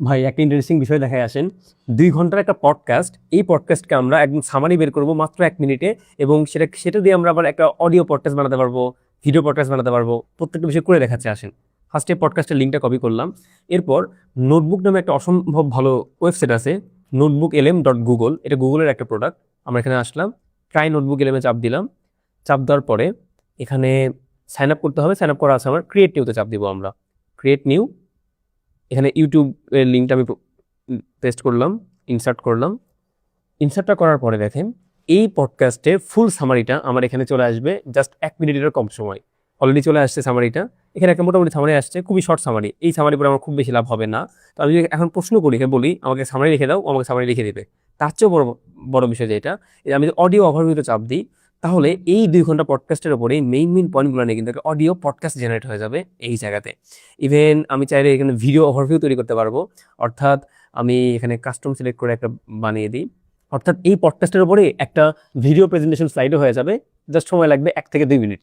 ভাই একটা ইন্টারেস্টিং বিষয় দেখায় আসেন। 2 ঘন্টার একটা পডকাস্ট, এই পডকাস্টকে আমরা একদম সামারি বের করবো মাত্র 1 মিনিটে, এবং সেটা দিয়ে আমরা আবার একটা অডিও পডকাস্ট বানাতে পারবো, ভিডিও পডকাস্ট বানাতে পারবো, প্রত্যেকটা বিষয় করে দেখাচ্ছে। আসেন ফার্স্টে পডকাস্টের লিঙ্কটা কপি করলাম। এরপর নোটবুক নামে একটা অসম্ভব ভালো ওয়েবসাইট আছে, notebooklm.google, এটা গুগলের একটা প্রোডাক্ট। আমরা এখানে আসলাম, ট্রাই নোটবুক এলএমে চাপ দিলাম। চাপ দেওয়ার পরে এখানে সাইন আপ করতে হবে। সাইন আপ করা আছে আমার, ক্রিয়েট নিউতে চাপ দিব আমরা, ক্রিয়েট নিউ। এখানে ইউটিউবের লিঙ্কটা আমি পেস্ট করলাম, ইনসার্ট করলাম। ইনসার্টটা করার পরে দেখেন এই পডকাস্টে ফুল সামারিটা আমার এখানে চলে আসবে জাস্ট 1 মিনিটের কম সময়। অলরেডি চলে আসছে সামারিটা, এখানে একটা মোটামুটি সামারি আসছে, খুবই শর্ট সামারি। এই সামারি পরে আমার খুব বেশি লাভ হবে না। তো আমি যদি এখন প্রশ্ন করি, বলি আমাকে সামারি লিখে দাও, ও আমাকে সামারি লিখে দেবে। তার চেয়েও বড় বড় বিষয় যেটা, আমি যদি অডিও ওভারভিউতে চাপ দিই, তাহলে এই 2 ঘন্টা পডকাস্টের উপরে মেইন পয়েন্টগুলো নিয়ে কিন্তু একটা অডিও পডকাস্ট জেনারেট হয়ে যাবে এই জায়গাতে। ইভেন আমি চাইলে এখানে ভিডিও ওভারভিউ তৈরি করতে পারবো, অর্থাৎ আমি এখানে কাস্টম সিলেক্ট করে একটা বানিয়ে দিই, অর্থাৎ এই পডকাস্টের উপরে একটা ভিডিও প্রেজেন্টেশন স্লাইডও হয়ে যাবে। জাস্ট সময় লাগবে 1 থেকে 2 মিনিট।